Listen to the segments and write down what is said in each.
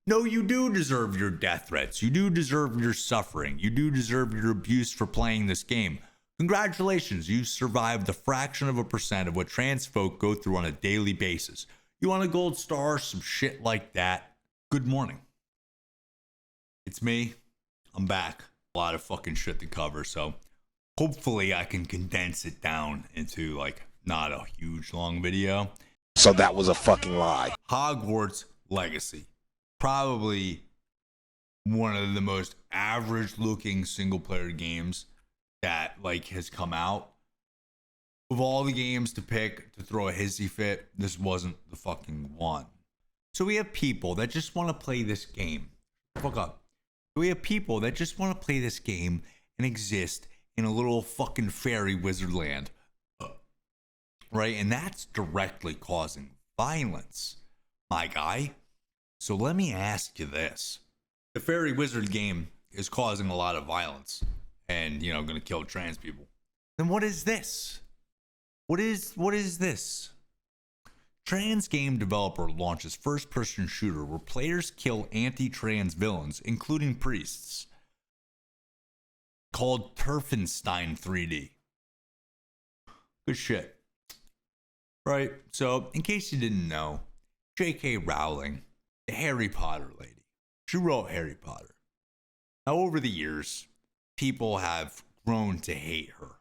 No, you do deserve your death threats. You do deserve your suffering. You do deserve your abuse for playing this game. Congratulations, you survived the fraction of a percent of what trans folk go through on a daily basis. You want a gold star, some shit like that? Good morning. It's me. I'm back. A lot of fucking shit to cover, so hopefully I can condense it down into like not a huge long video. So that was a fucking lie. Hogwarts Legacy. Probably one of the most average looking single player games that like has come out. Of all the games to pick to throw a hissy fit, this wasn't the fucking one. So we have people that just want to play this game. Fuck up. We have people that just want to play this game and exist in a little fucking fairy wizard land. Right? And that's directly causing violence, my guy. So let me ask you this. The fairy wizard game is causing a lot of violence and, you know, going to kill trans people. Then what is this? What is this? Trans game developer launches first-person shooter where players kill anti-trans villains, including priests, called Turfenstein 3D. Good shit. Right, so in case you didn't know, J.K. Rowling, the Harry Potter lady, she wrote Harry Potter. Now, over the years, people have grown to hate her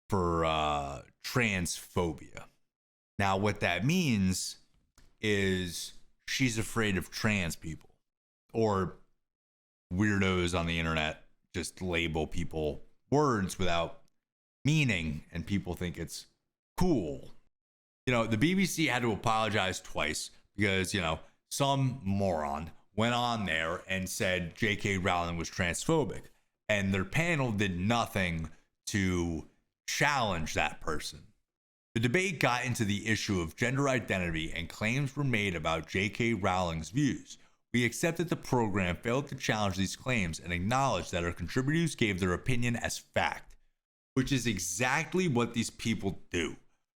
for transphobia. Now, what that means is she's afraid of trans people, or weirdos on the internet just label people words without meaning, and people think it's cool. You know, the BBC had to apologize twice because, you know, some moron went on there and said J.K. Rowling was transphobic, and their panel did nothing to challenge that person. The debate got into the issue of gender identity, and claims were made about J.K. Rowling's views. We accept that the program failed to challenge these claims and acknowledge that our contributors gave their opinion as fact, which is exactly what these people do.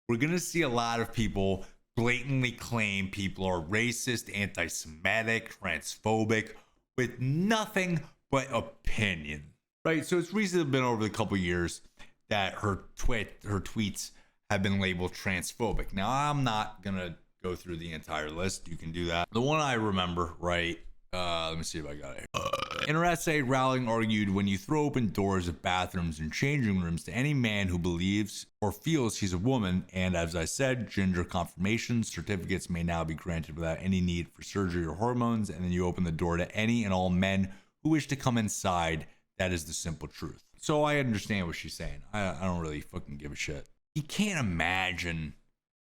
We're going to see a lot of people blatantly claim people are racist, anti-Semitic, transphobic, with nothing but opinion, right? So it's recently been over the couple years that her tweets have been labeled transphobic. Now, I'm not going to go through the entire list. You can do that. The one I remember, right? Let me see if I got it here. In her essay, Rowling argued, when you throw open doors of bathrooms and changing rooms to any man who believes or feels he's a woman, and as I said, gender confirmation certificates may now be granted without any need for surgery or hormones, and then you open the door to any and all men who wish to come inside. That is the simple truth. So I understand what she's saying. I don't really fucking give a shit. You can't imagine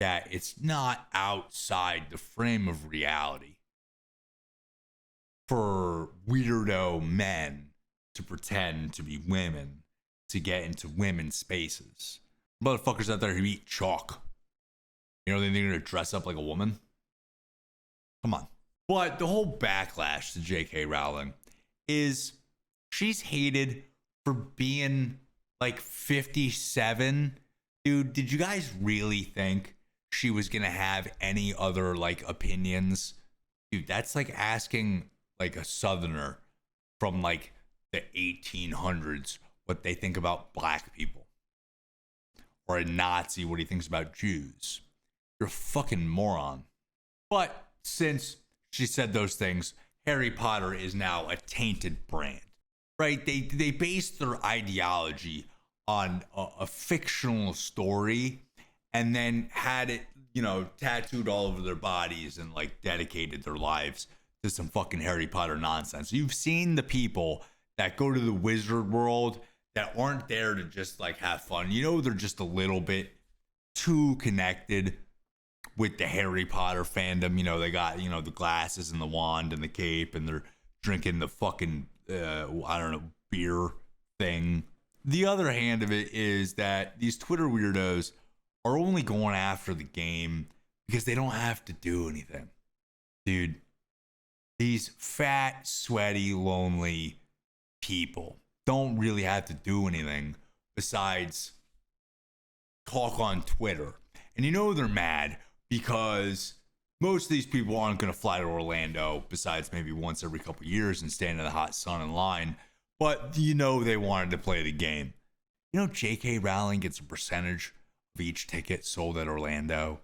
that it's not outside the frame of reality for weirdo men to pretend to be women to get into women's spaces. Motherfuckers out there who eat chalk. You know, they're going to dress up like a woman. Come on. But the whole backlash to J.K. Rowling is she's hated for being like 57. Dude, did you guys really think she was going to have any other like opinions? Dude, that's like asking like a southerner from like the 1800s what they think about black people, or a Nazi what he thinks about Jews. You're a fucking moron. But since she said those things, Harry Potter is now a tainted brand, right? They based their ideology on a fictional story and then had it, you know, tattooed all over their bodies and like dedicated their lives to some fucking Harry Potter nonsense. You've seen the people that go to the wizard world that aren't there to just like have fun. You know, they're just a little bit too connected with the Harry Potter fandom. You know, they got, you know, the glasses and the wand and the cape, and they're drinking the fucking, I don't know, beer thing. The other hand of it is that these Twitter weirdos are only going after the game because they don't have to do anything. Dude, these fat, sweaty, lonely people don't really have to do anything besides talk on Twitter. And you know they're mad because Most of these people aren't going to fly to Orlando besides maybe once every couple years and stand in the hot sun in line. But they wanted to play the game. J.K. Rowling gets a percentage of each ticket sold at Orlando.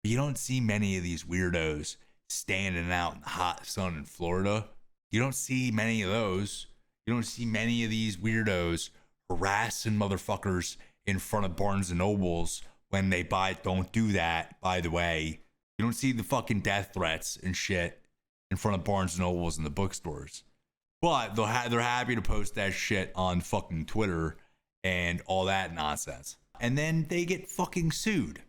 But you don't see many of these weirdos standing out in the hot sun in Florida. You don't see many of those. You don't see many of these weirdos harassing motherfuckers in front of Barnes and Nobles when they buy. Don't do that, by the way. You don't see the fucking death threats and shit in front of Barnes and Nobles and the bookstores. But they're happy to post that shit on fucking Twitter and all that nonsense. And then they get fucking sued.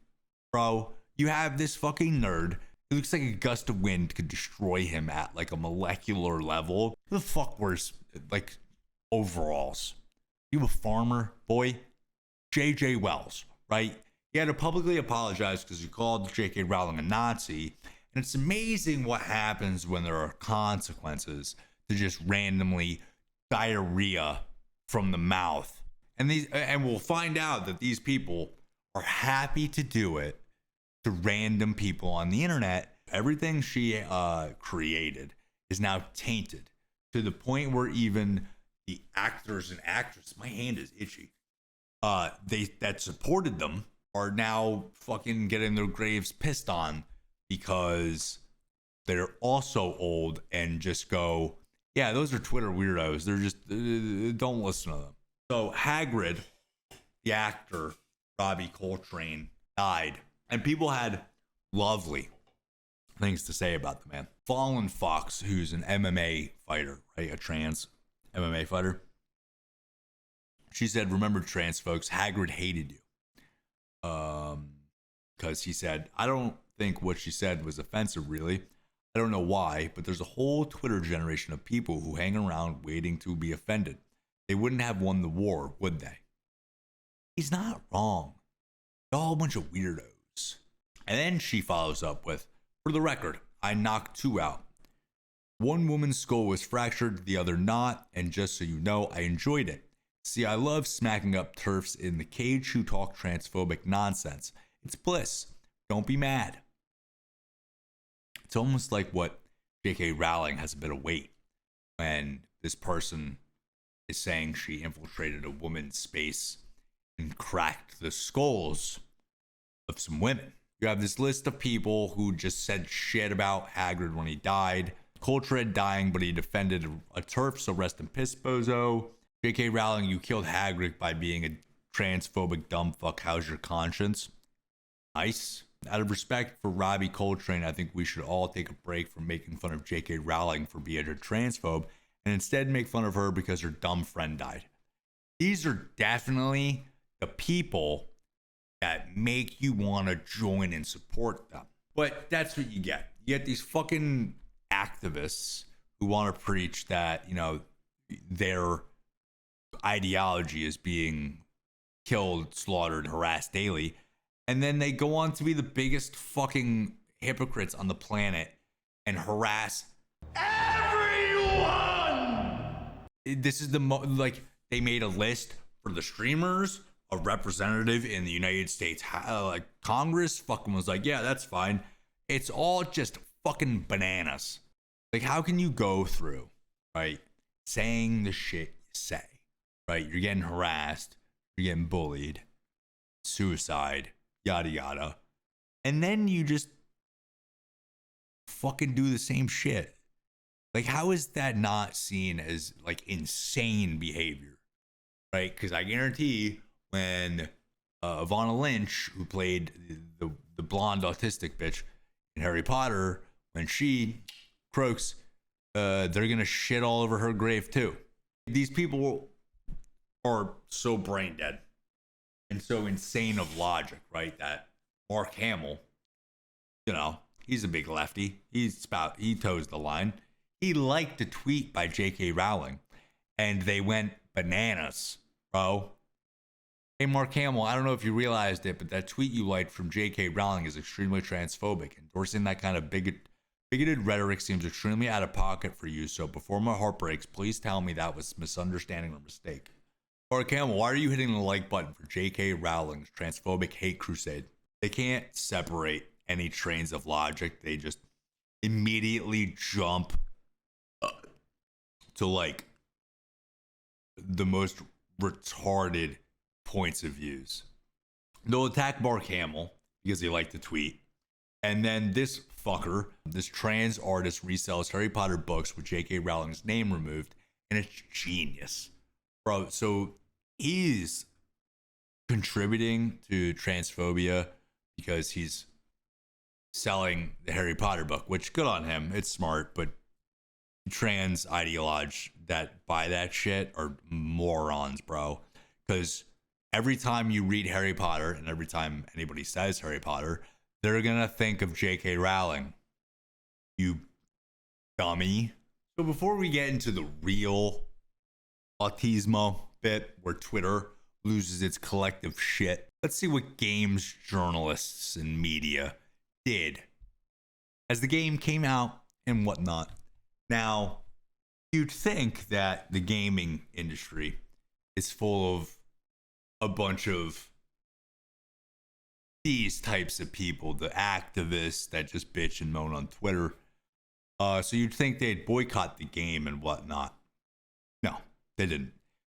Bro, you have this fucking nerd. It looks like a gust of wind could destroy him at like a molecular level. Who the fuck wears like overalls? You a farmer, boy? J.J. Wells, right? He had to publicly apologize because he called J.K. Rowling a Nazi. And it's amazing what happens when there are consequences to just randomly diarrhea from the mouth. And we'll find out that these people are happy to do it to random people on the internet. Everything she created is now tainted to the point where even the actors and actresses, my hand is itchy, that supported them are now fucking getting their graves pissed on because they're also old and just go, yeah, those are Twitter weirdos. They're just, don't listen to them. So Hagrid, the actor, Robbie Coltrane, died. And people had lovely things to say about the man. Fallen Fox, who's an MMA fighter, right? A trans MMA fighter. She said, remember trans folks, Hagrid hated you. Because he said, I don't think what she said was offensive, really. I don't know why, but there's a whole Twitter generation of people who hang around waiting to be offended. They wouldn't have won the war, would they? He's not wrong. They're all a bunch of weirdos. And then she follows up with, for the record, I knocked 2 out. One woman's skull was fractured, the other not, and just so you know, I enjoyed it. See, I love smacking up TERFs in the cage who talk transphobic nonsense. It's bliss. Don't be mad. It's almost like what J.K. Rowling has a bit of weight when this person is saying she infiltrated a woman's space and cracked the skulls of some women. You have this list of people who just said shit about Hagrid when he died. Coltrane dying, but he defended a TERF, so rest in piss, bozo. J.K. Rowling, you killed Hagrid by being a transphobic dumb fuck. How's your conscience? Nice. Out of respect for Robbie Coltrane, I think we should all take a break from making fun of J.K. Rowling for being a transphobe and instead make fun of her because her dumb friend died. These are definitely the people that make you want to join and support them. But that's what you get. You get these fucking activists who want to preach that, their ideology is being killed, slaughtered, harassed daily. And then they go on to be the biggest fucking hypocrites on the planet and harass everyone. This is they made a list for the streamers. A representative in the United States, Congress, fucking was like, yeah, that's fine. It's all just fucking bananas. Like, how can you go through, right, saying the shit you say, right? You're getting harassed, you're getting bullied, suicide, yada yada, and then you just fucking do the same shit. Like, how is that not seen as like insane behavior, right? Because I guarantee when Ivana Lynch, who played the blonde autistic bitch in Harry Potter, when she croaks, they're gonna shit all over her grave too. These people are so brain dead and so insane of logic, right? That Mark Hamill, he's a big lefty. He toes the line. He liked a tweet by J.K. Rowling, and they went bananas, bro. Hey, Mark Hamill, I don't know if you realized it, but that tweet you liked from J.K. Rowling is extremely transphobic. Endorsing that kind of bigoted rhetoric seems extremely out of pocket for you, so before my heart breaks, please tell me that was misunderstanding or mistake. Mark Hamill, why are you hitting the like button for J.K. Rowling's transphobic hate crusade? They can't separate any trains of logic. They just immediately jump to like the most retarded points of views. They'll attack Mark Hamill because they like to tweet. And then this fucker, this trans artist, resells Harry Potter books with J.K. Rowling's name removed, and it's genius, bro. So he's contributing to transphobia because he's selling the Harry Potter book, which good on him. It's smart, but trans ideologues that buy that shit are morons, bro. Because every time you read Harry Potter and every time anybody says Harry Potter, they're gonna think of J.K. Rowling. You dummy. So before we get into the real autismo bit where Twitter loses its collective shit, let's see what games journalists and media did as the game came out and whatnot. Now, you'd think that the gaming industry is full of a bunch of these types of people, the activists that just bitch and moan on Twitter. So you'd think they'd boycott the game and whatnot. No, they didn't.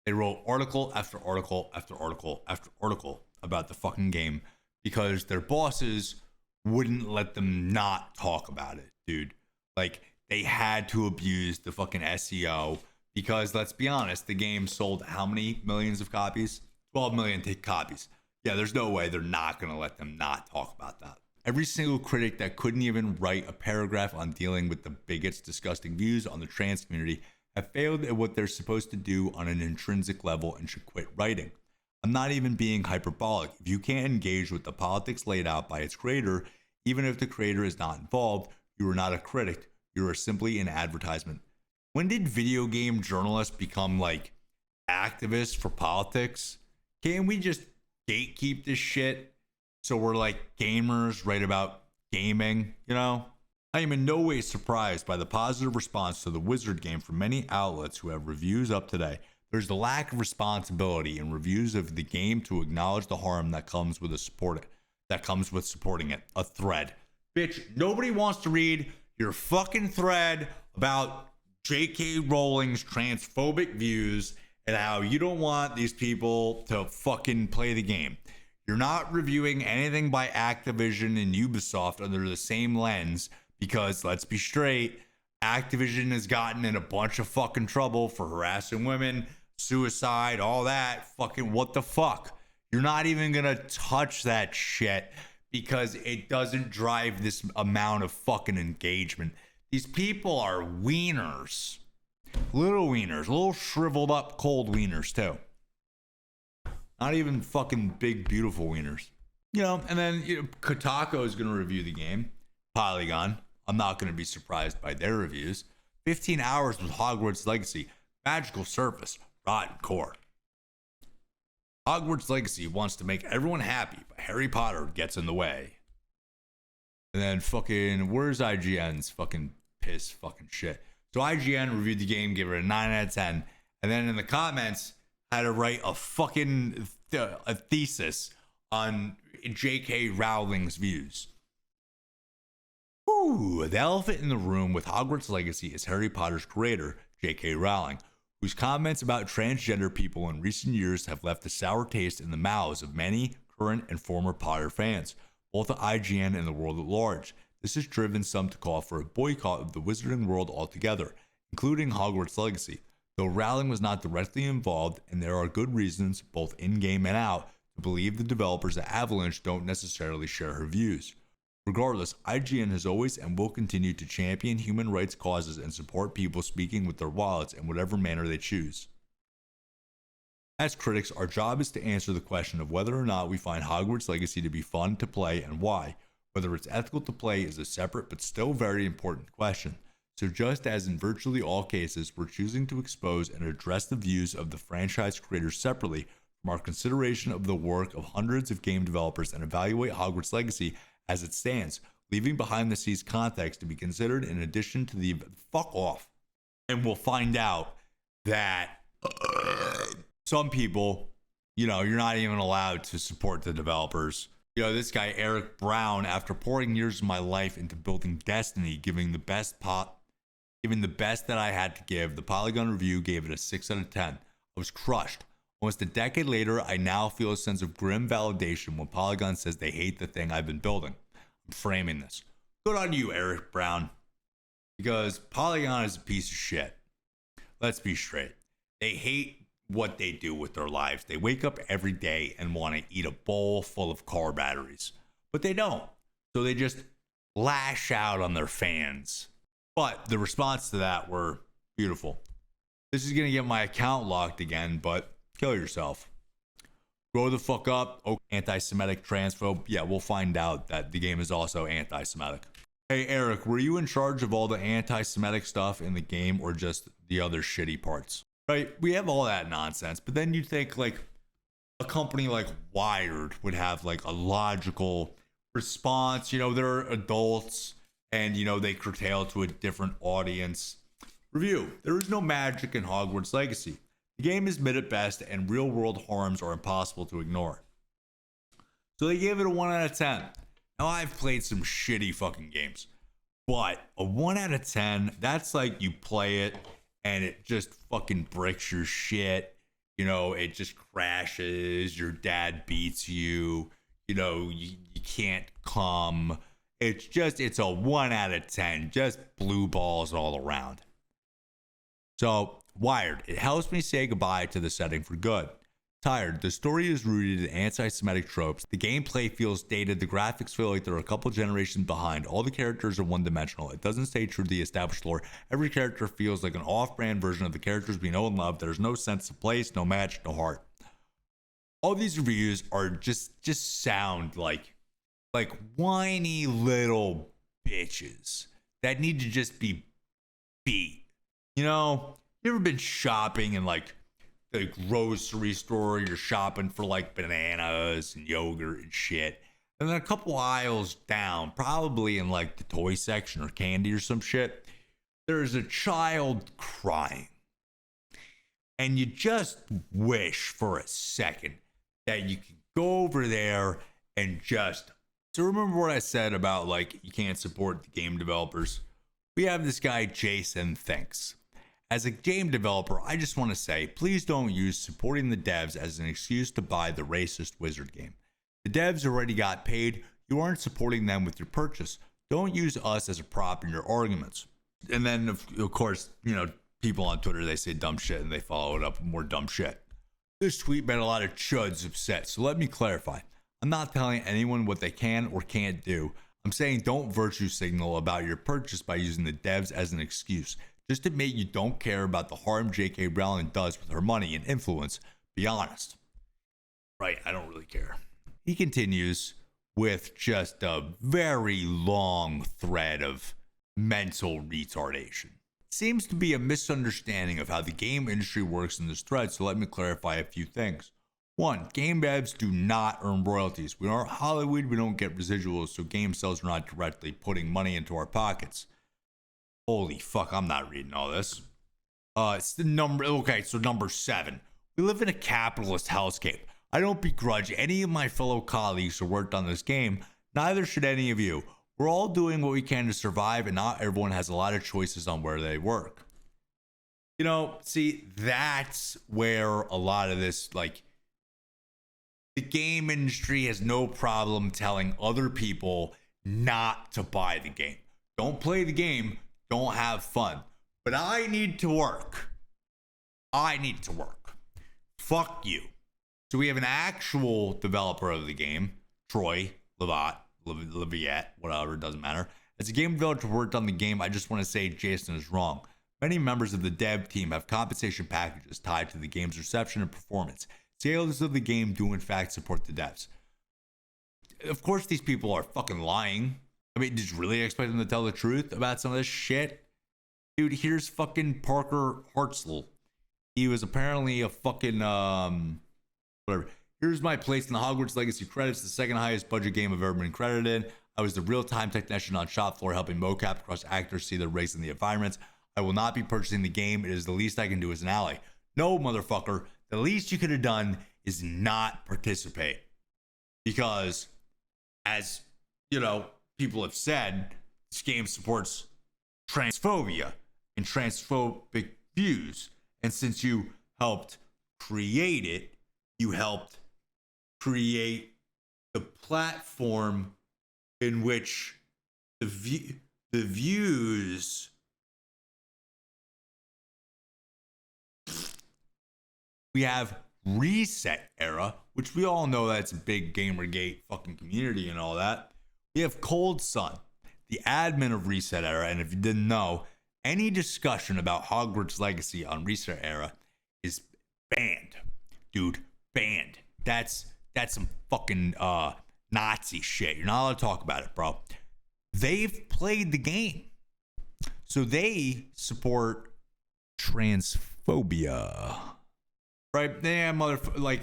They wrote article after article after article after article about the fucking game because their bosses wouldn't let them not talk about it, dude. Like, they had to abuse the fucking SEO because, let's be honest, the game sold how many millions of copies? 12 million copies. Yeah, there's no way they're not going to let them not talk about that. Every single critic that couldn't even write a paragraph on dealing with the bigots' disgusting views on the trans community have failed at what they're supposed to do on an intrinsic level and should quit writing. I'm not even being hyperbolic. If you can't engage with the politics laid out by its creator, even if the creator is not involved, you are not a critic. You are simply an advertisement. When did video game journalists become like activists for politics? Can't we just gatekeep this shit so we're like gamers write about gaming, you know? I am in no way surprised by the positive response to the Wizard game from many outlets who have reviews up today. There's the lack of responsibility in reviews of the game to acknowledge the harm that comes with supporting it. A thread. Bitch, nobody wants to read your fucking thread about J.K. Rowling's transphobic views and how you don't want these people to fucking play the game. You're not reviewing anything by Activision and Ubisoft under the same lens because, let's be straight, Activision has gotten in a bunch of fucking trouble for harassing women, suicide, all that. Fucking what the fuck? You're not even gonna touch that shit because it doesn't drive this amount of fucking engagement. These people are wieners. Little shriveled up cold wieners too. Not even fucking big beautiful wieners. You know, and then Kotaku is gonna review the game. Polygon, I'm not gonna be surprised by their reviews. 15 hours with Hogwarts Legacy, magical surface, rotten core. Hogwarts Legacy wants to make everyone happy, but Harry Potter gets in the way. And then fucking, where's IGN's fucking piss fucking shit? So IGN reviewed the game, gave it a 9 out of 10, and then in the comments had to write a fucking a thesis on J.K. Rowling's views. Ooh, the elephant in the room with Hogwarts Legacy is Harry Potter's creator, J.K. Rowling, whose comments about transgender people in recent years have left a sour taste in the mouths of many current and former Potter fans, both at IGN and the world at large. This has driven some to call for a boycott of the wizarding world altogether, including Hogwarts Legacy, though Rowling was not directly involved, and there are good reasons, both in-game and out, to believe the developers at Avalanche don't necessarily share her views. Regardless, IGN has always and will continue to champion human rights causes and support people speaking with their wallets in whatever manner they choose. As critics, our job is to answer the question of whether or not we find Hogwarts Legacy to be fun to play and why. Whether it's ethical to play is a separate but still very important question. So just as in virtually all cases, we're choosing to expose and address the views of the franchise creators separately from our consideration of the work of hundreds of game developers and evaluate Hogwarts Legacy as it stands, leaving behind the scenes context to be considered in addition to the fuck off. And we'll find out that some people, you're not even allowed to support the developers This guy, Eric Brown, after pouring years of my life into building Destiny, giving the best that I had to give, the Polygon review gave it a 6 out of 10. I was crushed. Almost a decade later, I now feel a sense of grim validation when Polygon says they hate the thing I've been building. I'm framing this. Good on you, Eric Brown. Because Polygon is a piece of shit. Let's be straight. They hate what they do with their lives. They wake up every day and want to eat a bowl full of car batteries. But they don't. So they just lash out on their fans. But the response to that were beautiful. This is going to get my account locked again, but kill yourself. Grow the fuck up. Oh, anti-Semitic transphobe. Yeah, we'll find out that the game is also anti-Semitic. Hey, Eric, were you in charge of all the anti-Semitic stuff in the game or just the other shitty parts? Right? We have all that nonsense, but then you think like a company like Wired would have like a logical response. They're adults and, they curtail to a different audience. Review. There is no magic in Hogwarts Legacy. The game is mid at best and real world harms are impossible to ignore. So they gave it a 1 out of 10. Now, I've played some shitty fucking games, but a 1 out of 10, that's like you play it and it just fucking bricks your shit. It just crashes. Your dad beats you. You can't come. It's a 1 out of 10. Just blue balls all around. So, Wired. It helps me say goodbye to the setting for good. Tired. The story is rooted in anti-Semitic tropes. The gameplay feels dated. The graphics feel like they're a couple generations behind. All the characters are one-dimensional. It doesn't stay true to the established lore. Every character feels like an off-brand version of the characters we know and love. There's no sense of place, no match, no heart. All these reviews are just sound like whiny little bitches that need to just be beat. You ever been shopping in like the grocery store? You're shopping for like bananas and yogurt and shit, and then a couple aisles down, probably in like the toy section or candy or some shit, there's a child crying, and you just wish for a second that you could go over there and just. So remember what I said about like you can't support the game developers? We have this guy Jason Thinks. As a game developer, I just want to say, please don't use supporting the devs as an excuse to buy the racist wizard game. The devs already got paid. You aren't supporting them with your purchase. Don't use us as a prop in your arguments. And then, of course, people on Twitter, they say dumb shit and they follow it up with more dumb shit. This tweet made a lot of chuds upset, so let me clarify. I'm not telling anyone what they can or can't do. I'm saying don't virtue signal about your purchase by using the devs as an excuse. Just admit you don't care about the harm J.K. Rowling does with her money and influence. Be honest. Right, I don't really care. He continues with just a very long thread of mental retardation. Seems to be a misunderstanding of how the game industry works in this thread, so let me clarify a few things. 1. Game devs do not earn royalties. We aren't Hollywood, we don't get residuals, so game sales are not directly putting money into our pockets. Holy fuck, I'm not reading all this. It's the number. Okay, so number 7. We live in a capitalist hellscape. I don't begrudge any of my fellow colleagues who worked on this game. Neither should any of you. We're all doing what we can to survive, and not everyone has a lot of choices on where they work. See, that's where a lot of this, like, the game industry has no problem telling other people not to buy the game. Don't play the game. Don't have fun. But I need to work. Fuck you. So we have an actual developer of the game, Troy Leviat, whatever, doesn't matter. As a game developer who worked on the game, I just want to say Jason is wrong. Many members of the dev team have compensation packages tied to the game's reception and performance. Sales of the game do in fact support the devs. Of course these people are fucking lying. I mean, did you really expect them to tell the truth about some of this shit? Dude, here's fucking Parker Hartzell. He was apparently a fucking, whatever. Here's my place in the Hogwarts Legacy credits, the second highest budget game I've ever been credited in. I was the real-time technician on shop floor helping mocap across actors see the rigs in the environments. I will not be purchasing the game. It is the least I can do as an ally. No, motherfucker. The least you could have done is not participate. Because as people have said, this game supports transphobia and transphobic views. And since you helped create it, you helped create the platform in which the views we have Reset Era, which we all know that's a big Gamergate fucking community and all that. We have Cold Sun, the admin of Reset Era, and if you didn't know, any discussion about Hogwarts Legacy on Reset Era is banned, dude. Banned. That's some fucking Nazi shit. You're not allowed to talk about it, bro. They've played the game, so they support transphobia, right? Yeah,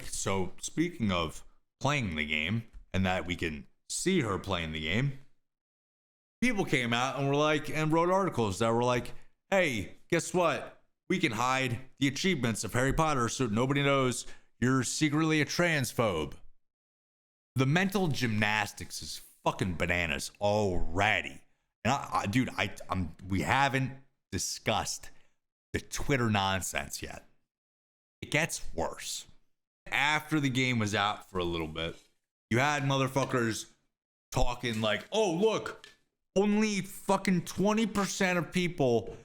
so speaking of playing the game, and that we can see her playing the game, people came out and were like, and wrote articles that were like, hey, guess what? We can hide the achievements of Harry Potter so nobody knows you're secretly a transphobe. The mental gymnastics is fucking bananas already. And we haven't discussed the Twitter nonsense yet. It gets worse. After the game was out for a little bit, you had motherfuckers talking like, oh, look, only fucking 20% of people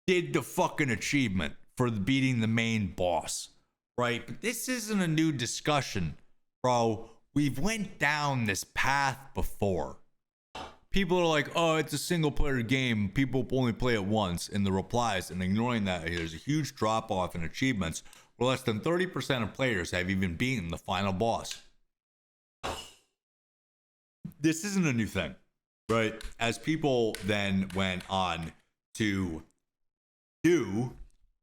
did the fucking achievement for beating the main boss, right? But this isn't a new discussion, bro. We've went down this path before. People are like, oh, it's a single player game. People only play it once in the replies, and ignoring that, there's a huge drop off in achievements where less than 30% of players have even beaten the final boss. This isn't a new thing, right? As people then went on to do,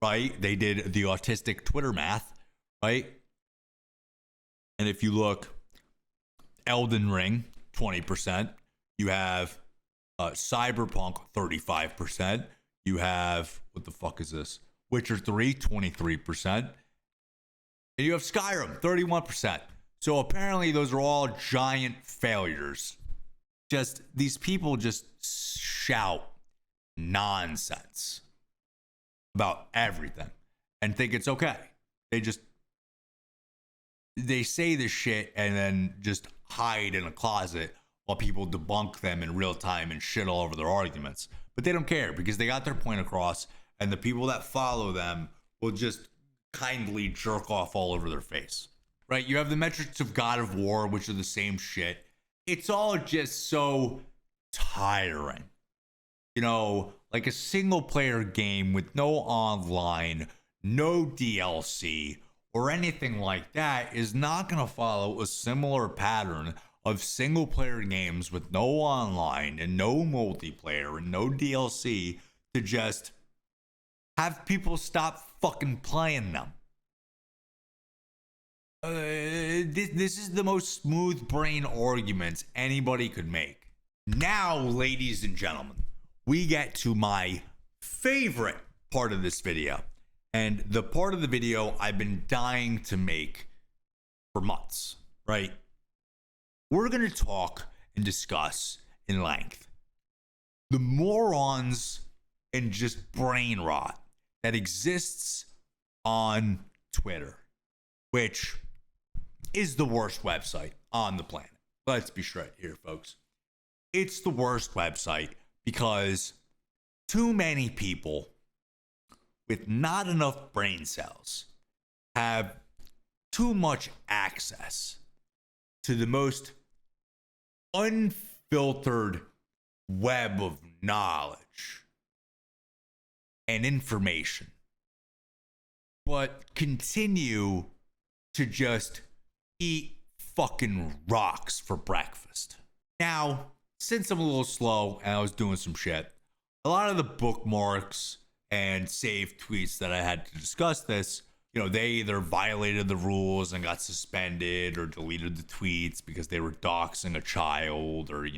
right? They did the autistic Twitter math, right? And if you look, Elden Ring, 20%. You have Cyberpunk, 35%. You have, what the fuck is this? Witcher 3, 23%. And you have Skyrim, 31%. So apparently those are all giant failures. Just, these people just shout nonsense about everything and think it's okay. They say this shit and then just hide in a closet while people debunk them in real time and shit all over their arguments. But they don't care because they got their point across, and the people that follow them will just kindly jerk off all over their face. Right? You have the metrics of God of War, which are the same shit. It's all just so tiring. Like a single player game with no online, no DLC, or anything like that is not going to follow a similar pattern of single player games with no online and no multiplayer and no DLC to just have people stop fucking playing them. This is the most smooth brain argument anybody could make. Now, ladies and gentlemen, we get to my favorite part of this video. And the part of the video I've been dying to make for months, right? We're going to talk and discuss in length the morons and just brain rot that exists on Twitter, which is the worst website on the planet. Let's be straight here, folks. It's the worst website because too many people with not enough brain cells have too much access to the most unfiltered web of knowledge and information, but continue to just eat fucking rocks for breakfast. Now, since I'm a little slow and I was doing some shit, a lot of the bookmarks and saved tweets that I had to discuss this, they either violated the rules and got suspended or deleted the tweets because they were doxing a child or,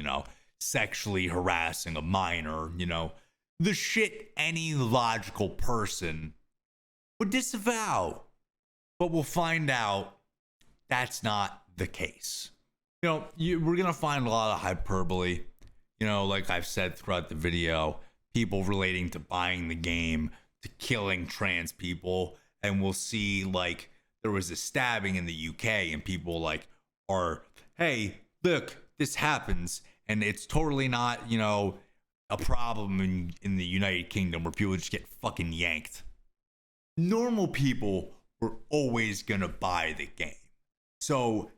sexually harassing a minor, the shit any logical person would disavow. But we'll find out that's not the case. We're going to find a lot of hyperbole, like I've said throughout the video, people relating to buying the game, to killing trans people. And we'll see, like, there was a stabbing in the UK and people like are, hey, look, this happens. And it's totally not, a problem in the United Kingdom where people just get fucking yanked. Normal people were always going to buy the game. So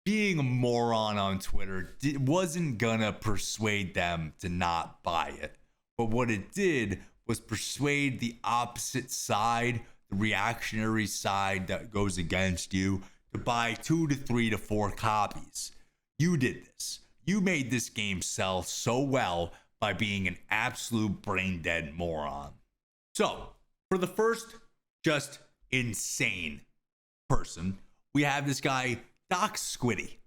being a moron on Twitter wasn't going to persuade them to not buy it. But what it did was persuade the opposite side, the reactionary side that goes against you, to buy 2 to 3 to 4 copies. You did this. You made this game sell so well by being an absolute brain dead moron. So, for the first just insane person, we have this guy, Dox Squiddy.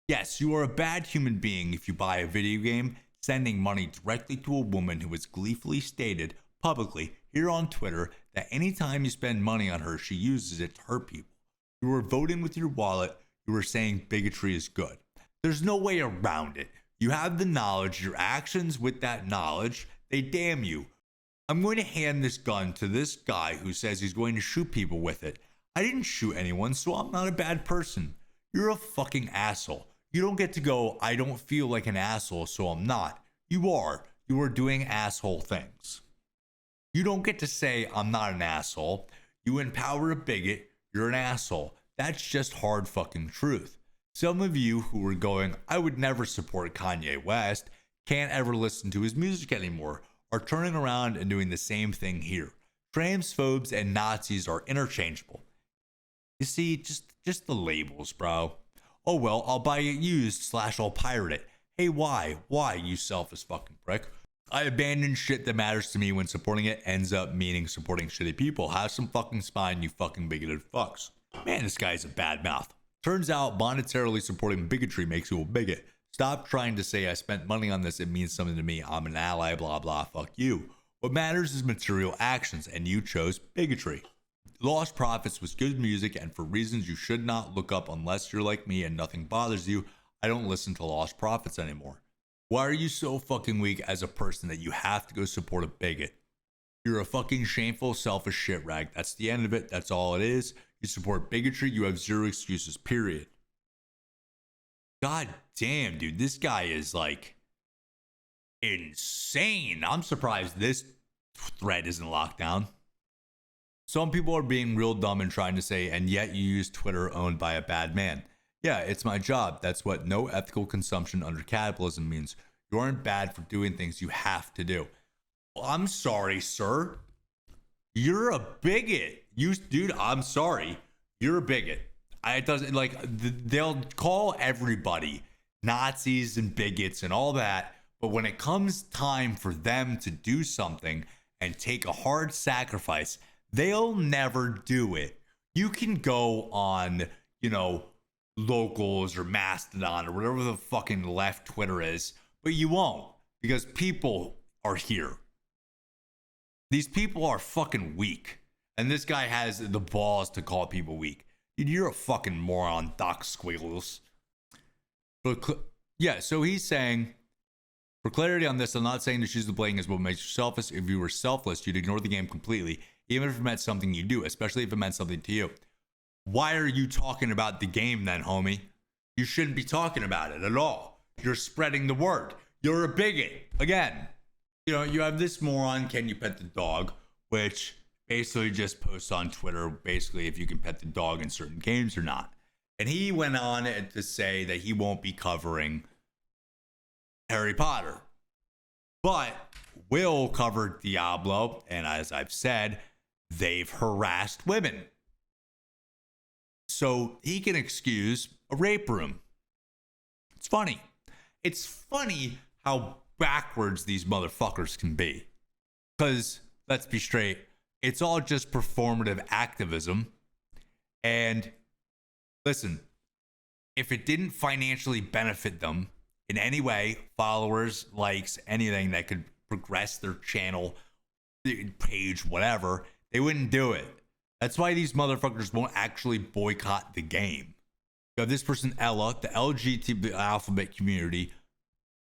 Yes, you are a bad human being if you buy a video game, sending money directly to a woman who has gleefully stated publicly here on Twitter that anytime you spend money on her, she uses it to hurt people. You are voting with your wallet. You are saying bigotry is good. There's no way around it. You have the knowledge, your actions with that knowledge, they damn you. I'm going to hand this gun to this guy who says he's going to shoot people with it. I didn't shoot anyone, so I'm not a bad person. You're a fucking asshole. You don't get to go, I don't feel like an asshole, so I'm not. You are. You are doing asshole things. You don't get to say, I'm not an asshole. You empower a bigot, you're an asshole. That's just hard fucking truth. Some of you who are going, I would never support Kanye West, can't ever listen to his music anymore, are turning around and doing the same thing here. Transphobes and Nazis are interchangeable. You see, just the labels, bro. Oh well, I'll buy it used / I'll pirate it. Hey, why? Why, you selfish fucking prick? I abandon shit that matters to me when supporting it ends up meaning supporting shitty people. Have some fucking spine, you fucking bigoted fucks. Man, this guy's a bad mouth. Turns out monetarily supporting bigotry makes you a bigot. Stop trying to say I spent money on this, it means something to me, I'm an ally, blah blah, fuck you. What matters is material actions, and you chose bigotry. Lost Profits was good music, and for reasons you should not look up unless you're like me and nothing bothers you, I don't listen to Lost Profits anymore. Why are you so fucking weak as a person that you have to go support a bigot? You're a fucking shameful, selfish shit rag. That's the end of it. That's all it is. You support bigotry, you have zero excuses, period. God damn, dude, this guy is like insane. I'm surprised this thread isn't locked down. Some people are being real dumb and trying to say, and yet you use Twitter owned by a bad man. Yeah, it's my job. That's what no ethical consumption under capitalism means. You aren't bad for doing things you have to do. Well, I'm sorry, sir. You're a bigot. Dude, I'm sorry. You're a bigot. It doesn't like they'll call everybody Nazis and bigots and all that, but when it comes time for them to do something and take a hard sacrifice, they'll never do it. You can go on, Locals or Mastodon or whatever the fucking left Twitter is, but you won't because people are here. These people are fucking weak. And this guy has the balls to call people weak. Dude, you're a fucking moron, Doc Squiggles. Yeah, so he's saying, for clarity on this, I'm not saying to choose the playing is what makes you selfish. If you were selfless, you'd ignore the game completely, even if it meant something you do, especially if it meant something to you. Why are you talking about the game then, homie? You shouldn't be talking about it at all. You're spreading the word. You're a bigot. Again, you have this moron, Can You Pet the Dog, which basically just posts on Twitter, basically if you can pet the dog in certain games or not. And he went on to say that he won't be covering Harry Potter. But will cover Diablo, and as I've said, they've harassed women. So he can excuse a rape room. It's funny. It's funny how backwards these motherfuckers can be. Because, let's be straight, it's all just performative activism. And listen, if it didn't financially benefit them in any way, followers, likes, anything that could progress their channel, page, whatever, they wouldn't do it. That's why these motherfuckers won't actually boycott the game. You have this person, Ella, the LGBT alphabet community.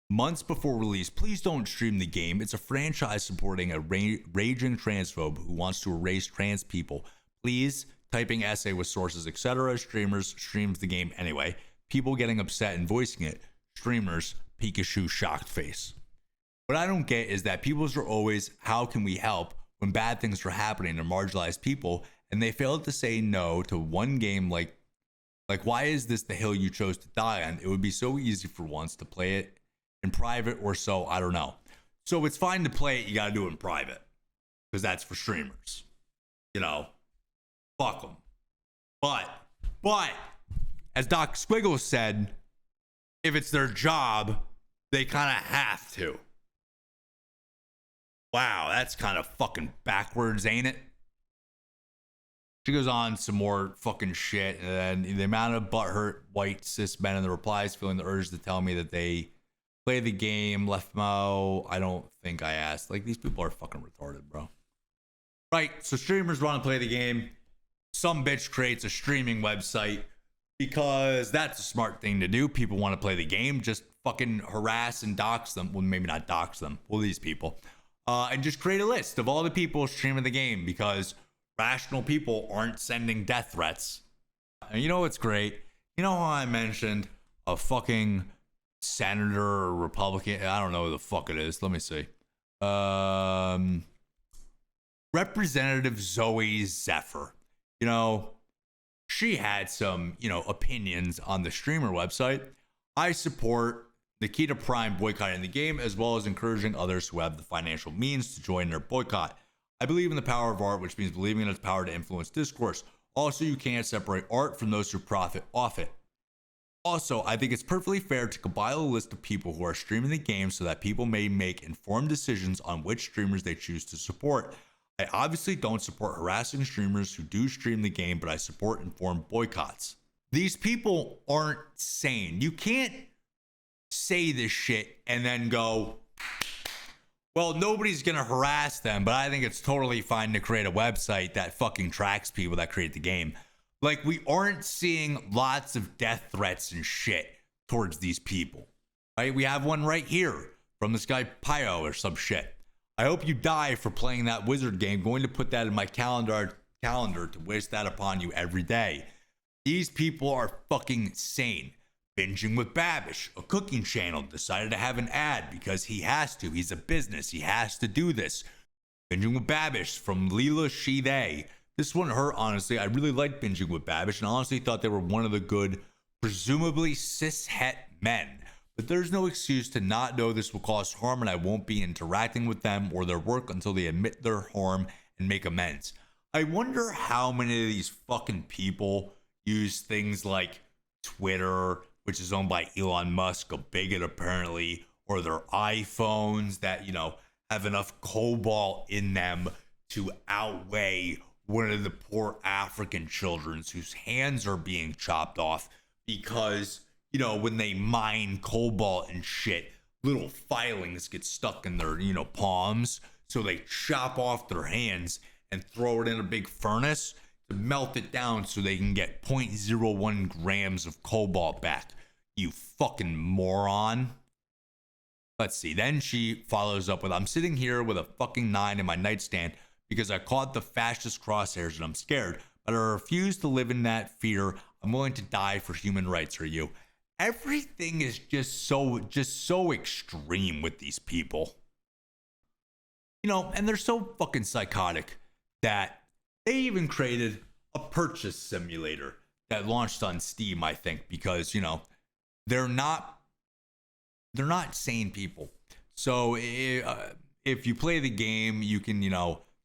Months before release, please don't stream the game. It's a franchise supporting a raging transphobe who wants to erase trans people. Please, typing essay with sources, etc. Streamers streams the game anyway. People getting upset and voicing it. Streamers, Pikachu shocked face. What I don't get is that people's are always, how can we help when bad things are happening to marginalized people, and they failed to say no to one game like why is this the hill you chose to die on? It would be so easy for once to play it in private or so, I don't know. So it's fine to play it, you gotta do it in private. Because that's for streamers. You know, fuck them. But, as Doc Squiggles said, if it's their job, they kind of have to. Wow, that's kind of fucking backwards, ain't it? She goes on some more fucking shit, and the amount of butthurt white cis men in the replies feeling the urge to tell me that they play the game, left mo. I don't think I asked. Like, these people are fucking retarded, bro. Right, so streamers want to play the game. Some bitch creates a streaming website because that's a smart thing to do. People want to play the game. Just fucking harass and dox them. Well, maybe not dox them. Well, these people. And just create a list of all the people streaming the game because rational people aren't sending death threats. And you know what's great? You know how I mentioned a fucking senator or Republican? I don't know who the fuck it is. Let me see. Representative Zoe Zephyr. You know, she had some, opinions on the streamer website. I support the key to Prime boycotting the game, as well as encouraging others who have the financial means to join their boycott. I believe in the power of art, which means believing in its power to influence discourse. Also, you can't separate art from those who profit off it. Also, I think it's perfectly fair to compile a list of people who are streaming the game so that people may make informed decisions on which streamers they choose to support. I obviously don't support harassing streamers who do stream the game, but I support informed boycotts. These people aren't sane. You can't say this shit and then go, well, nobody's gonna harass them, but I think it's totally fine to create a website that fucking tracks people that create the game. Like, we aren't seeing lots of death threats and shit towards these people, right? We have one right here from this guy Pio or some shit. I hope you die for playing that wizard game. Going to put that in my calendar to wish that upon you every day. These people are fucking sane. Binging with Babish, a cooking channel, decided to have an ad because he has to. He's a business. He has to do this. Binging with Babish from Leela She They. This one hurt, honestly. I really liked Binging with Babish and honestly thought they were one of the good, presumably cis-het men. But there's no excuse to not know this will cause harm, and I won't be interacting with them or their work until they admit their harm and make amends. I wonder how many of these fucking people use things like Twitter, which is owned by Elon Musk, a bigot apparently, or their iPhones that, have enough cobalt in them to outweigh one of the poor African children whose hands are being chopped off because, when they mine cobalt and shit, little filings get stuck in their, palms. So they chop off their hands and throw it in a big furnace to melt it down so they can get 0.01 grams of cobalt back. You fucking moron. Let's see. Then she follows up with, I'm sitting here with a fucking 9 in my nightstand because I caught the fascist crosshairs and I'm scared, but I refuse to live in that fear. I'm willing to die for human rights. Are you? Everything is just so extreme with these people. And they're so fucking psychotic that they even created a purchase simulator that launched on Steam, I think, because, they're not sane people. So if you play the game, you can,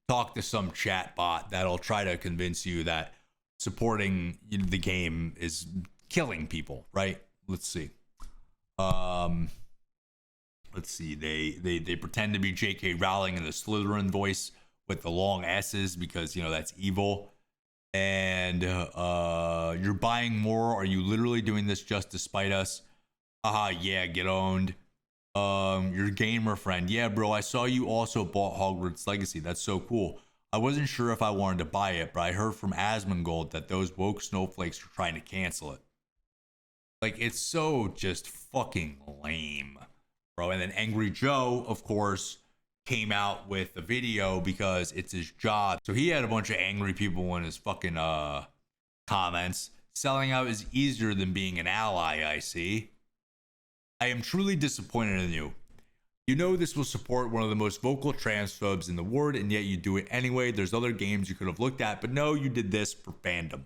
talk to some chat bot that'll try to convince you that supporting the game is killing people, right? Let's see. They pretend to be J.K. Rowling in the Slytherin voice with the long S's because, that's evil. And you're buying more. Are you literally doing this just to spite us? Yeah, get owned. Your gamer friend. Yeah, bro, I saw you also bought Hogwarts Legacy. That's so cool. I wasn't sure if I wanted to buy it, but I heard from Asmongold that those woke snowflakes are trying to cancel it. Like, it's so just fucking lame, bro. And then Angry Joe, of course, came out with a video because it's his job. So he had a bunch of angry people in his fucking comments. Selling out is easier than being an ally, I see. I am truly disappointed in you. You know this will support one of the most vocal transphobes in the world, and yet you do it anyway. There's other games you could have looked at, but no, you did this for fandom.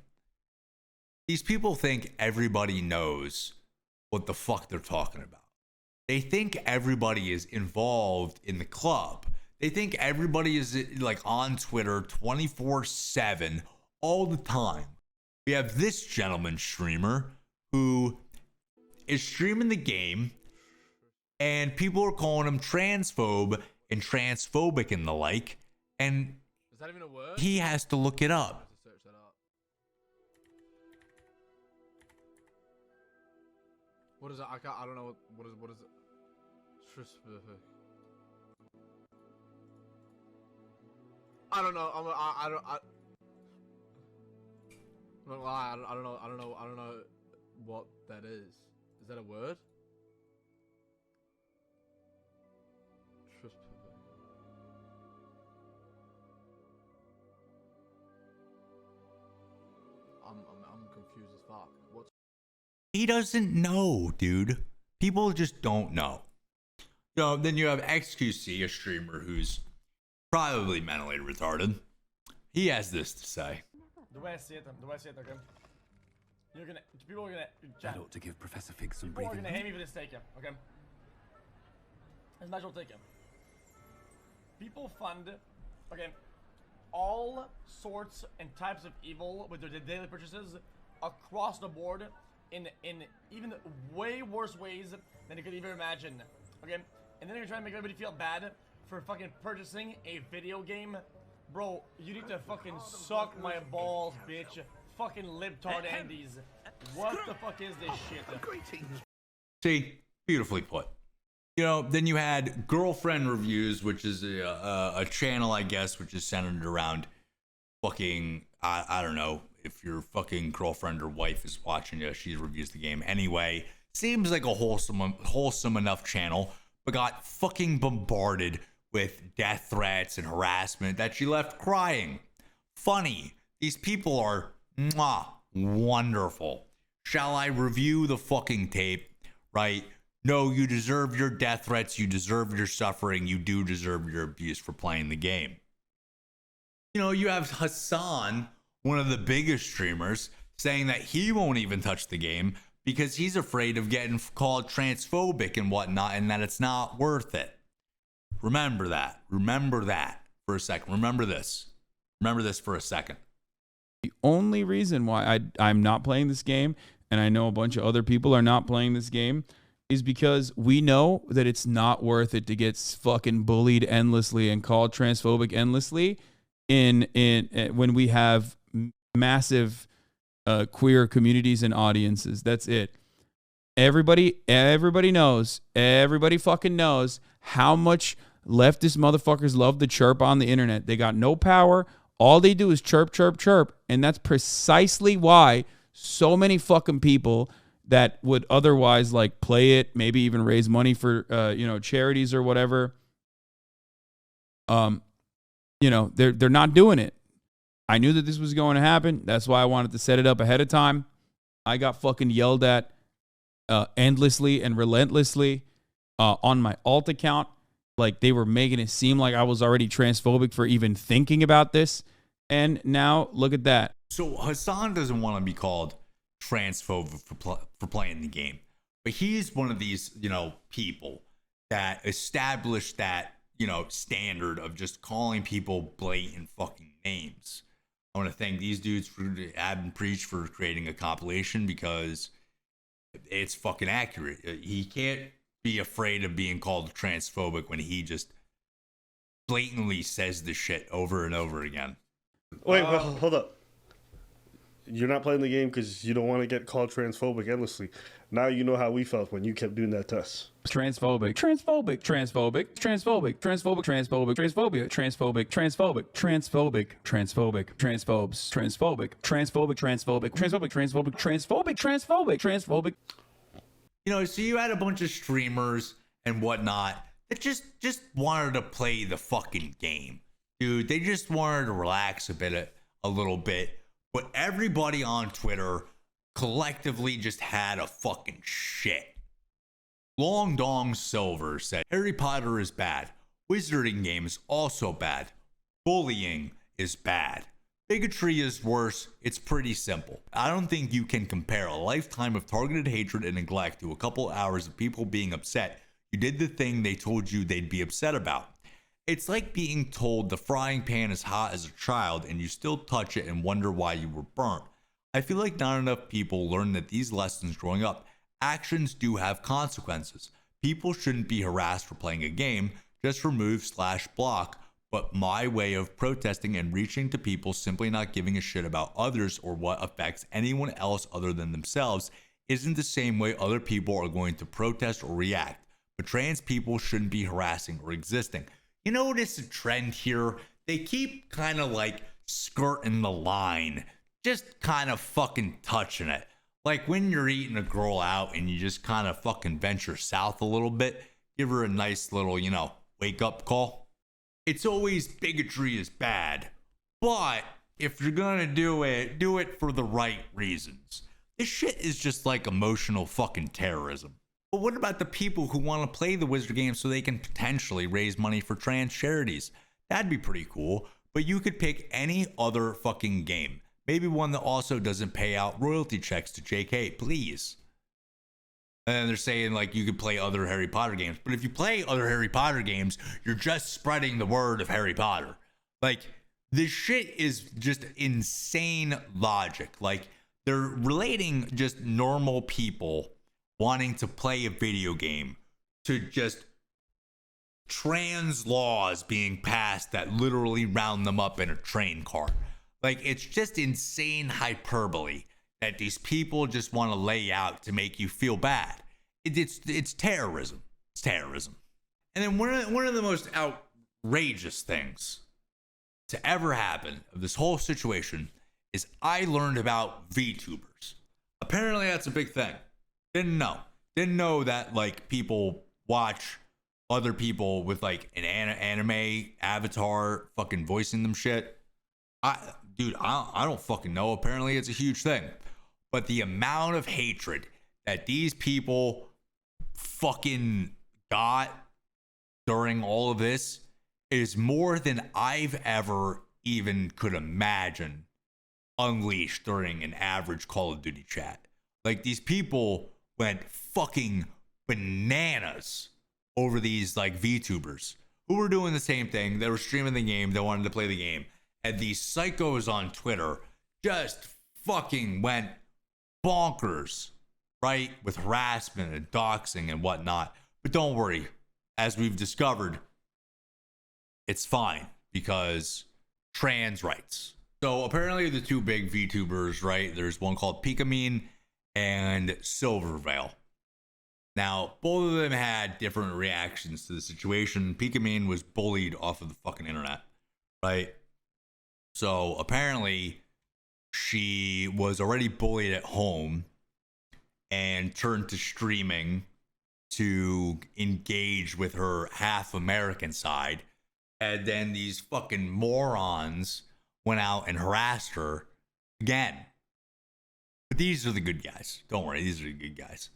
These people think everybody knows what the fuck they're talking about. They think everybody is involved in the club. They think everybody is like on Twitter 24/7 all the time. We have this gentleman streamer who is streaming the game, and people are calling him transphobe and transphobic and the like, and is that even a word? He has to look it up. Search that up. What is it? I don't know. What is it? I don't know. I don't know what that is. Is that a word? I'm confused as fuck. What's... He doesn't know, dude. People just don't know. So then you have XQC, a streamer who's probably mentally retarded. He has this to say. The way I see it, okay? People are gonna. That ought to give Professor Fig some People are breathing gonna hate room. me for this taken, okay? As much will take him. People fund, okay, all sorts and types of evil with their daily purchases across the board in even way worse ways than you could even imagine, okay? And then you're trying to make everybody feel bad for fucking purchasing a video game. Bro, you need to fucking suck my balls, bitch. Fucking libtard Andes. What the fuck is this shit? See, beautifully put. You know, then you had Girlfriend Reviews, which is a channel, I guess, which is centered around fucking, I don't know, if your fucking girlfriend or wife is watching you, she reviews the game anyway. Seems like a wholesome enough channel, but got fucking bombarded with death threats and harassment that she left crying. Funny. These people are wonderful. Shall I review the fucking tape? Right? No, you deserve your death threats. You deserve your suffering. You do deserve your abuse for playing the game. You know, you have Hassan, one of the biggest streamers, saying that he won't even touch the game because he's afraid of getting called transphobic and whatnot, and that it's not worth it. Remember that. Remember that for a second. Remember this. Remember this for a second. The only reason why I'm not playing this game, and I know a bunch of other people are not playing this game, is because we know that it's not worth it to get fucking bullied endlessly and called transphobic endlessly when we have massive queer communities and audiences. That's it. Everybody knows, everybody fucking knows how much leftist motherfuckers love to chirp on the internet. They got no power. All they do is chirp, chirp, chirp. And that's precisely why so many fucking people that would otherwise like play it, maybe even raise money for, charities or whatever. They're not doing it. I knew that this was going to happen. That's why I wanted to set it up ahead of time. I got fucking yelled at endlessly and relentlessly on my alt account. Like they were making it seem like I was already transphobic for even thinking about this. And now look at that. So Hassan doesn't want to be called transphobic for playing the game, but he's one of these, people that established that, standard of just calling people blatant fucking names. I want to thank these dudes for Ab and Preach for creating a compilation because it's fucking accurate. He can't be afraid of being called transphobic when he just blatantly says the shit over and over again. Wait, hold up. You're not playing the game because you don't want to get called transphobic endlessly. Now you know how we felt when you kept doing that to us. Transphobic, transphobic, transphobic, transphobic, transphobic, transphobic, transphobia, transphobic, transphobic, transphobic, transphobic, transphobes, transphobic, transphobic, transphobic, transphobic, transphobic, transphobic, transphobic, transphobic. So you had a bunch of streamers and whatnot that just wanted to play the fucking game, dude. They just wanted to relax a little bit, but everybody on Twitter collectively just had a fucking shit. Long Dong Silver said Harry Potter is bad. Wizarding game is also bad. Bullying is bad. Bigotry is worse. It's pretty simple. I don't think you can compare a lifetime of targeted hatred and neglect to a couple hours of people being upset you did the thing they told you they'd be upset about. It's like being told the frying pan is hot as a child and you still touch it and wonder why you were burnt. I feel like not enough people learn that these lessons growing up. Actions do have consequences. People shouldn't be harassed for playing a game, just remove/block. But my way of protesting and reaching to people simply not giving a shit about others or what affects anyone else other than themselves isn't the same way other people are going to protest or react. But trans people shouldn't be harassing or existing. You notice a trend here? They keep kind of like skirting the line, just kind of fucking touching it. Like when you're eating a girl out and you just kind of fucking venture south a little bit, give her a nice little, wake up call. It's always bigotry is bad, but if you're gonna do it for the right reasons. This shit is just like emotional fucking terrorism. But what about the people who want to play the Wizard game so they can potentially raise money for trans charities? That'd be pretty cool, but you could pick any other fucking game. Maybe one that also doesn't pay out royalty checks to JK, please. And they're saying like you could play other Harry Potter games. But if you play other Harry Potter games, you're just spreading the word of Harry Potter. Like, this shit is just insane logic. Like, they're relating just normal people wanting to play a video game to just trans laws being passed that literally round them up in a train car. Like, it's just insane hyperbole that these people just want to lay out to make you feel bad. It's terrorism. It's terrorism. And then one of the most outrageous things to ever happen of this whole situation is I learned about VTubers. Apparently that's a big thing. Didn't know that like people watch other people with like an anime avatar fucking voicing them shit. I don't fucking know. Apparently it's a huge thing. But the amount of hatred that these people fucking got during all of this is more than I've ever even could imagine unleashed during an average Call of Duty chat. Like, these people went fucking bananas over these like VTubers who were doing the same thing. They were streaming the game. They wanted to play the game. And these psychos on Twitter just fucking went bonkers, right? With harassment and doxing and whatnot. But don't worry, as we've discovered, it's fine because trans rights. So apparently the two big VTubers, right? There's one called Pikamine and Silverveil. Now, both of them had different reactions to the situation. Pikamine was bullied off of the fucking internet, right? So apparently she was already bullied at home and turned to streaming to engage with her half American side. And then these fucking morons went out and harassed her again. But these are the good guys. Don't worry, these are the good guys.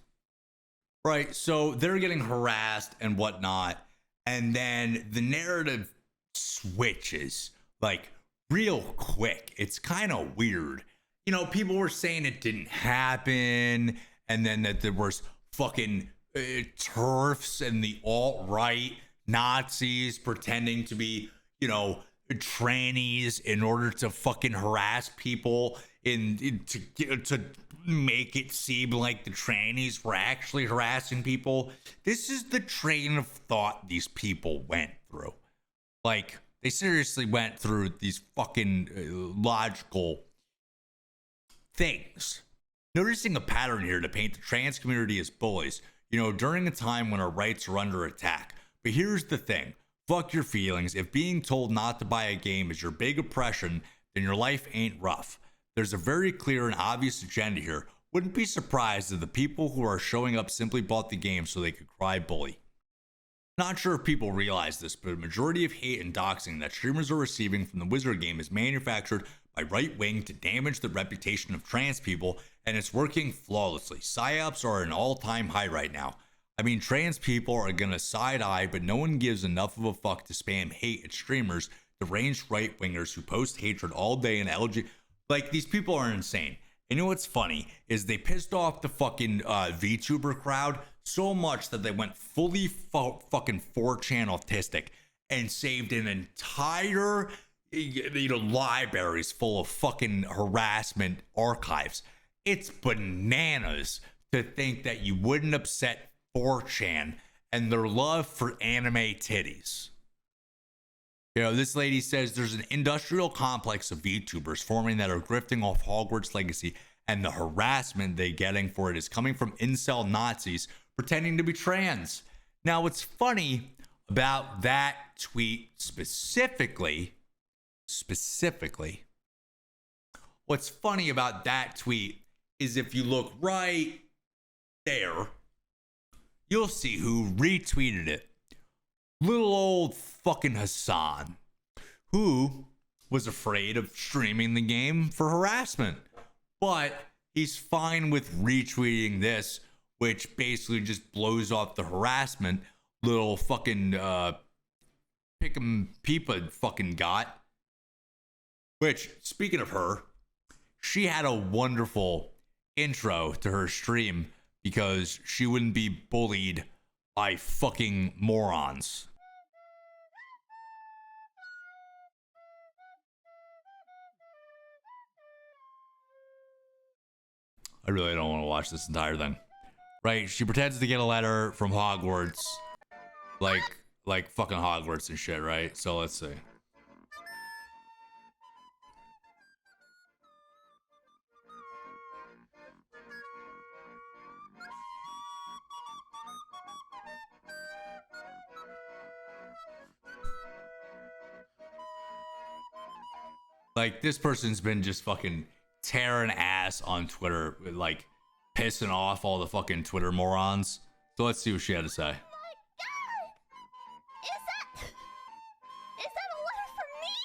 Right, so they're getting harassed and whatnot. And then the narrative switches like real quick. It's kind of weird. People were saying it didn't happen. And then that there was fucking TERFs and the alt-right Nazis pretending to be, trannies in order to fucking harass people to make it seem like the trannies were actually harassing people. This is the train of thought these people went through. Like, they seriously went through these fucking logical things. Noticing a pattern here to paint the trans community as bullies, during a time when our rights are under attack. But here's the thing. Fuck your feelings. If being told not to buy a game is your big oppression, then your life ain't rough. There's a very clear and obvious agenda here. Wouldn't be surprised if the people who are showing up simply bought the game so they could cry bully. Not sure if people realize this, but a majority of hate and doxing that streamers are receiving from the Wizard game is manufactured by right wing to damage the reputation of trans people, and it's working flawlessly. PSYOPs are at an all-time high right now. I mean, trans people are gonna side-eye, but no one gives enough of a fuck to spam hate at streamers, deranged right-wingers who post hatred all day and LG. Like, these people are insane. You know what's funny is they pissed off the fucking VTuber crowd so much that they went fully fucking 4chan autistic and saved an entire libraries full of fucking harassment archives. It's bananas to think that you wouldn't upset 4chan and their love for anime titties. You know, this lady says there's an industrial complex of VTubers forming that are grifting off Hogwarts Legacy, and the harassment they're getting for it is coming from incel Nazis pretending to be trans. Now, what's funny about that tweet specifically, what's funny about that tweet is if you look right there, you'll see who retweeted it. Little old fucking Hassan, who was afraid of streaming the game for harassment. But he's fine with retweeting this, which basically just blows off the harassment little fucking pick'em peepa fucking got. Which, speaking of her, she had a wonderful intro to her stream because she wouldn't be bullied by fucking morons. I really don't want to watch this entire thing. Right? She pretends to get a letter from Hogwarts. Like fucking Hogwarts and shit, right? So let's see. Like, this person's been just fucking tearing ass on Twitter, like pissing off all the fucking Twitter morons. So let's see what she had to say. Oh my god! Is that a letter for me?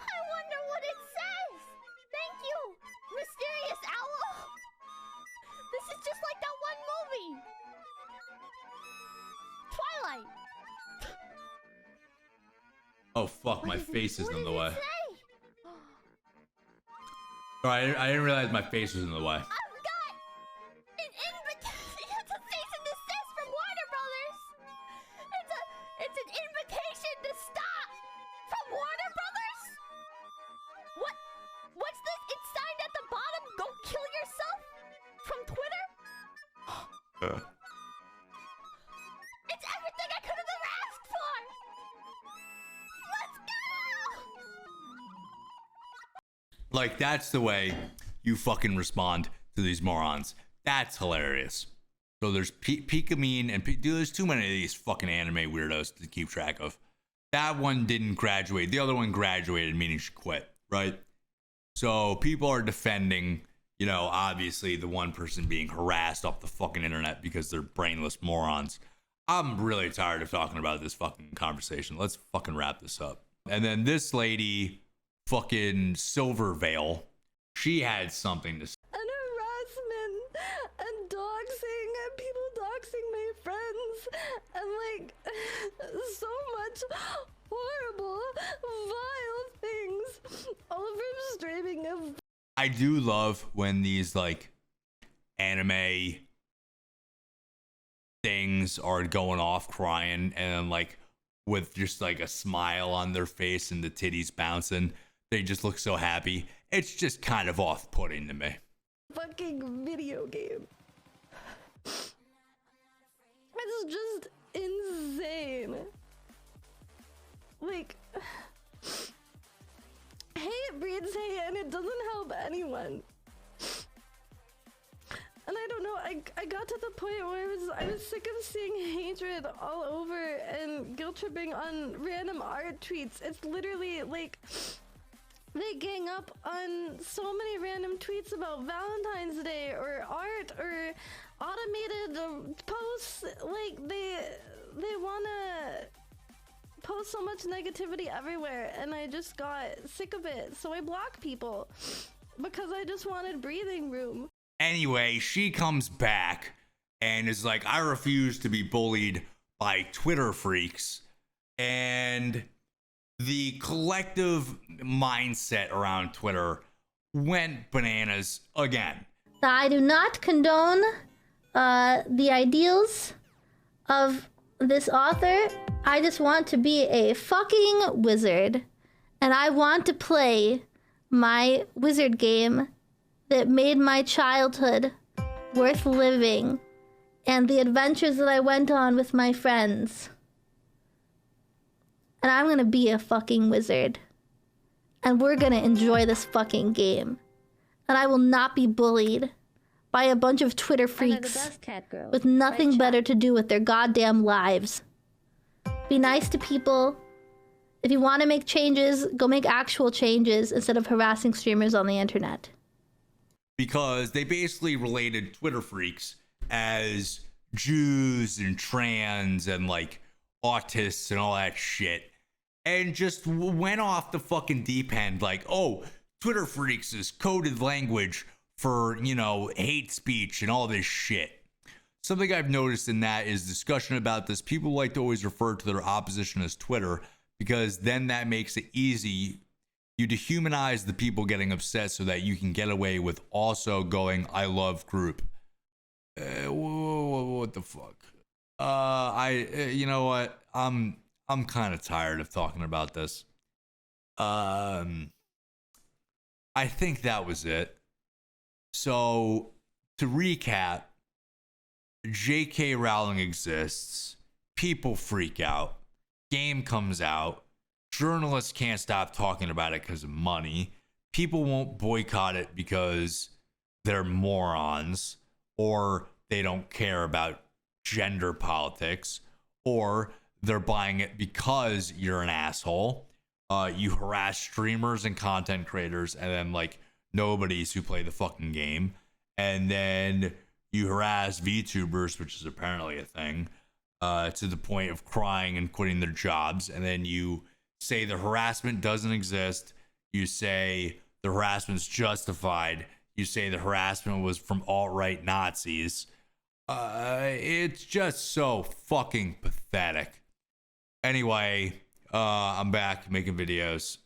I wonder what it says. Thank you, Mysterious Owl. This is just like that one movie, Twilight. Oh fuck, my face is in the way. Say? Alright, I didn't realize my face was in the way. I've got an invitation. It's a cease and desist from Warner Brothers. It's an invitation to stop from Warner Brothers. What's this? It's signed at the bottom. Go kill yourself from Twitter. It's everything I could have ever asked for. Let's go. Like, that's the way you fucking respond to these morons. That's hilarious. So there's Pikamin and dude, there's too many of these fucking anime weirdos to keep track of. That one didn't graduate. The other one graduated, meaning she quit, right? So people are defending, you know, obviously the one person being harassed off the fucking internet because they're brainless morons. I'm really tired of talking about this fucking conversation. Let's fucking wrap this up. And then this lady, fucking Silvervale, she had something to say. And harassment and doxing and people doxing my friends and like so much horrible, vile things all from streaming of. I do love when these like anime things are going off crying and like with just like a smile on their face and the titties bouncing. They just look so happy. It's just kind of off-putting to me. Fucking video game. It's just insane. Like, hate breeds hate and it doesn't help anyone. And I don't know, I got to the point where I was sick of seeing hatred all over and guilt tripping on random art tweets. It's literally like they gang up on so many random tweets about Valentine's Day or art or automated posts. Like they wanna post so much negativity everywhere, and I just got sick of it. So I block people because I just wanted breathing room. Anyway, she comes back and is like, I refuse to be bullied by Twitter freaks. And the collective mindset around Twitter went bananas again. I do not condone the ideals of this author. I just want to be a fucking wizard. And I want to play my wizard game that made my childhood worth living and the adventures that I went on with my friends. And I'm gonna be a fucking wizard. And we're gonna enjoy this fucking game. And I will not be bullied by a bunch of Twitter freaks with nothing better to do with their goddamn lives. Be nice to people. If you want to make changes, go make actual changes instead of harassing streamers on the internet. Because they basically related Twitter freaks as Jews and trans and like autists and all that shit. And just went off the fucking deep end like, oh, Twitter freaks is coded language for, you know, hate speech and all this shit. Something I've noticed in that is discussion about this. People like to always refer to their opposition as Twitter because then that makes it easy. You dehumanize the people getting upset so that you can get away with also going, I love group. What the fuck? You know what? I'm kind of tired of talking about this. I think that was it. So to recap, J.K. Rowling exists. People freak out. Game comes out. Journalists can't stop talking about it because of money. People won't boycott it because they're morons or they don't care about gender politics or they're buying it because you're an asshole. You harass streamers and content creators and then like nobodies who play the fucking game. And then you harass VTubers, which is apparently a thing, to the point of crying and quitting their jobs. And then you say the harassment doesn't exist. You say the harassment's justified. You say the harassment was from alt-right Nazis. It's just so fucking pathetic. Anyway, I'm back making videos.